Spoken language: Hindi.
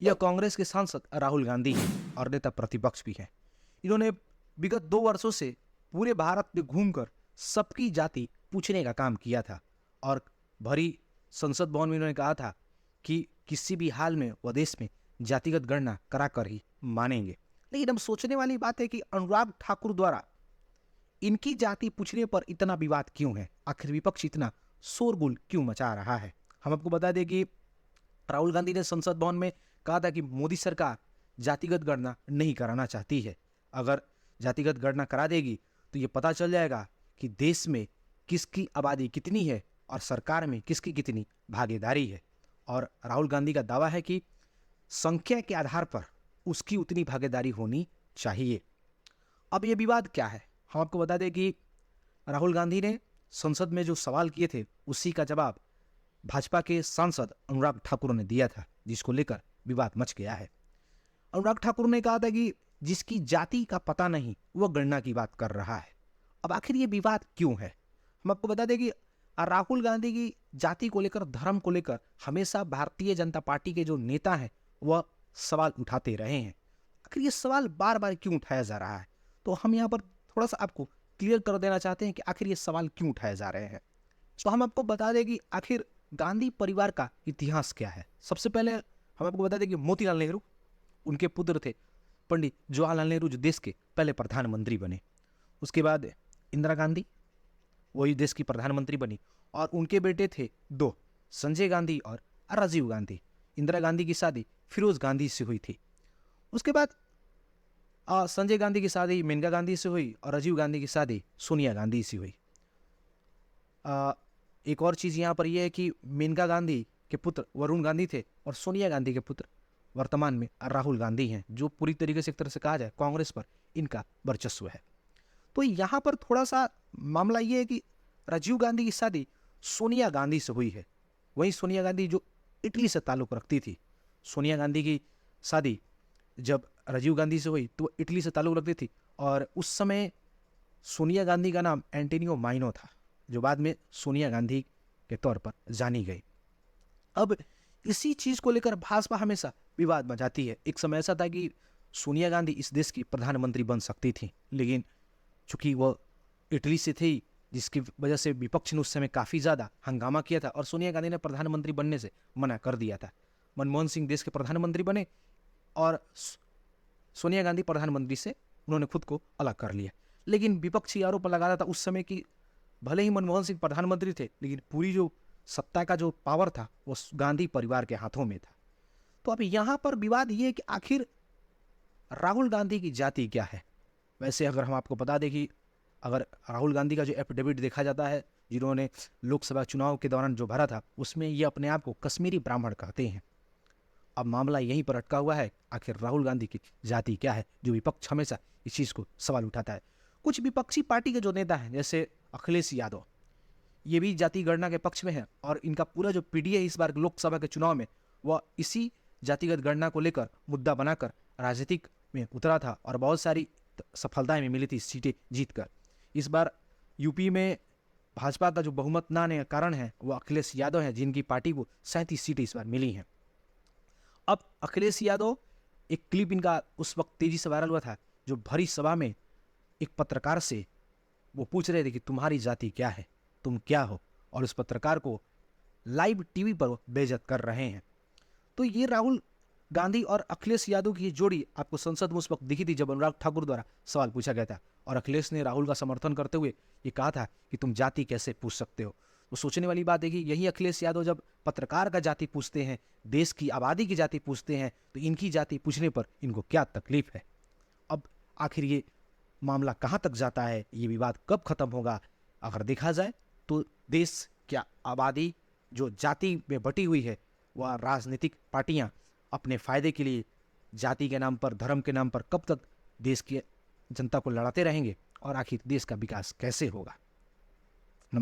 यह कांग्रेस के सांसद राहुल गांधी हैं और नेता प्रतिपक्ष भी हैं। इन्होंने विगत 2 वर्षों से पूरे भारत में घूमकर सबकी जाति पूछने का काम किया था और भरी संसद भवन में इन्होंने कहा था कि किसी भी हाल में वह देश में जातिगत गणना कराकर ही मानेंगे। लेकिन अब सोचने वाली बात है कि अनुराग ठाकुर द्वारा इनकी जाति पूछने पर इतना विवाद क्यों है? आखिर विपक्ष इतना शोरगुल क्यों मचा रहा है? हम आपको बता दें कि राहुल गांधी ने संसद भवन में कहा था कि मोदी सरकार जातिगत गणना नहीं कराना चाहती है। अगर जातिगत गणना करा देगी तो ये पता चल जाएगा कि देश में किसकी आबादी कितनी है और सरकार में किसकी कितनी भागीदारी है। और राहुल गांधी का दावा है कि संख्या के आधार पर उसकी उतनी भागीदारी होनी चाहिए। अब ये विवाद क्या है? हम आपको बता दें कि राहुल गांधी ने संसद में जो सवाल किए थे उसी का जवाब भाजपा के सांसद अनुराग ठाकुर ने दिया था, जिसको लेकर विवाद मच गया है। अनुराग ठाकुर ने कहा था कि जिसकी जाति का पता नहीं वह गणना की बात कर रहा है। अब आखिर ये विवाद क्यों है? हम आपको बता दें कि राहुल गांधी की जाति को लेकर, धर्म को लेकर हमेशा भारतीय जनता पार्टी के जो नेता हैं वह सवाल उठाते रहे हैं। आखिर ये सवाल बार बार क्यों उठाया जा रहा है? तो हम यहाँ पर थोड़ा सा आपको क्लियर कर देना चाहते हैं कि आखिर ये सवाल क्यों उठाए जा रहे हैं। तो हम आपको बता दें कि आखिर गांधी परिवार का इतिहास क्या है। सबसे पहले हम आपको बता दें कि मोतीलाल नेहरू, उनके पुत्र थे पंडित जवाहरलाल नेहरू, जो देश के पहले प्रधानमंत्री बने। उसके बाद इंदिरा गांधी, वही देश की प्रधानमंत्री बनी, और उनके बेटे थे 2, संजय गांधी और राजीव गांधी। इंदिरा गांधी की शादी फिरोज गांधी से हुई थी। उसके बाद संजय गांधी की शादी मेनका गांधी से हुई और राजीव गांधी की शादी सोनिया गांधी से हुई। एक और चीज़ यहाँ पर यह है कि मेनका गांधी के पुत्र वरुण गांधी थे और सोनिया गांधी के पुत्र वर्तमान में राहुल गांधी हैं, जो पूरी तरीके से एक तरह से कहा जाए कांग्रेस पर इनका वर्चस्व है। तो यहाँ पर थोड़ा सा मामला ये है कि राजीव गांधी की शादी सोनिया गांधी से हुई है। वहीं सोनिया गांधी जो इटली से ताल्लुक़ रखती थी, सोनिया गांधी की शादी जब राजीव गांधी से हुई तो वो इटली से ताल्लुक़ रखती थी, और उस समय सोनिया गांधी का नाम एंटोनियो माइनो था, जो बाद में सोनिया गांधी के तौर पर जानी गई। अब इसी चीज़ को लेकर भाजपा हमेशा विवाद मचाती है। एक समय ऐसा था कि सोनिया गांधी इस देश की प्रधानमंत्री बन सकती थी, लेकिन चूंकि वह इटली से थी, जिसकी वजह से विपक्ष ने उस समय काफ़ी ज़्यादा हंगामा किया था और सोनिया गांधी ने प्रधानमंत्री बनने से मना कर दिया था। मनमोहन सिंह देश के प्रधानमंत्री बने और सोनिया गांधी प्रधानमंत्री से उन्होंने खुद को अलग कर लिया। लेकिन विपक्षी आरोप लगा रहा था उस समय कि भले ही मनमोहन सिंह प्रधानमंत्री थे, लेकिन पूरी जो सत्ता का जो पावर था वो गांधी परिवार के हाथों में था। तो अब यहाँ पर विवाद ये है कि आखिर राहुल गांधी की जाति क्या है। वैसे अगर हम आपको बता दें कि अगर राहुल गांधी का जो एफिडेविट देखा जाता है, जिन्होंने लोकसभा चुनाव के दौरान जो भरा था, उसमें ये अपने आप को कश्मीरी ब्राह्मण कहते हैं। अब मामला यहीं पर अटका हुआ है, आखिर राहुल गांधी की जाति क्या है, जो विपक्ष हमेशा इस चीज़ को सवाल उठाता है। कुछ विपक्षी पार्टी के जो नेता हैं जैसे अखिलेश यादव, ये भी जाति गणना के पक्ष में है और इनका पूरा जो पीडीए इस बार लोकसभा के चुनाव में वह इसी जातिगत गणना को लेकर मुद्दा बनाकर राजनीतिक में उतरा था और बहुत सारी सफलताएं मिली थी सीटें जीतकर। इस बार यूपी में भाजपा का जो बहुमत न आने का कारण है वह अखिलेश यादव हैं, जिनकी पार्टी को 37 सीटें इस बार मिली हैं। अब अखिलेश यादव, एक क्लिप इनका उस वक्त तेजी से वायरल हुआ था, जो भरी सभा में एक पत्रकार से वो पूछ रहे थे कि तुम्हारी जाति क्या है, तुम क्या हो, और उस पत्रकार को लाइव टीवी पर बेइज्जत कर रहे हैं। तो ये राहुल गांधी और अखिलेश यादव की जोड़ी आपको संसद में उस वक्त दिखी थी जब अनुराग ठाकुर द्वारा सवाल पूछा गया था और अखिलेश ने राहुल का समर्थन करते हुए ये कहा था कि तुम जाति कैसे पूछ सकते हो। तो सोचने वाली बात है कि यही अखिलेश यादव जब पत्रकार का जाति पूछते हैं, देश की आबादी की जाति पूछते हैं, तो इनकी जाति पूछने पर इनको क्या तकलीफ है। अब आखिर ये मामला कहाँ तक जाता है, ये विवाद कब खत्म होगा? अगर देखा जाए तो देश क्या आबादी जो जाति में बटी हुई है, वह राजनीतिक पार्टियां अपने फायदे के लिए जाति के नाम पर, धर्म के नाम पर कब तक देश की जनता को लड़ाते रहेंगे और आखिर देश का विकास कैसे होगा?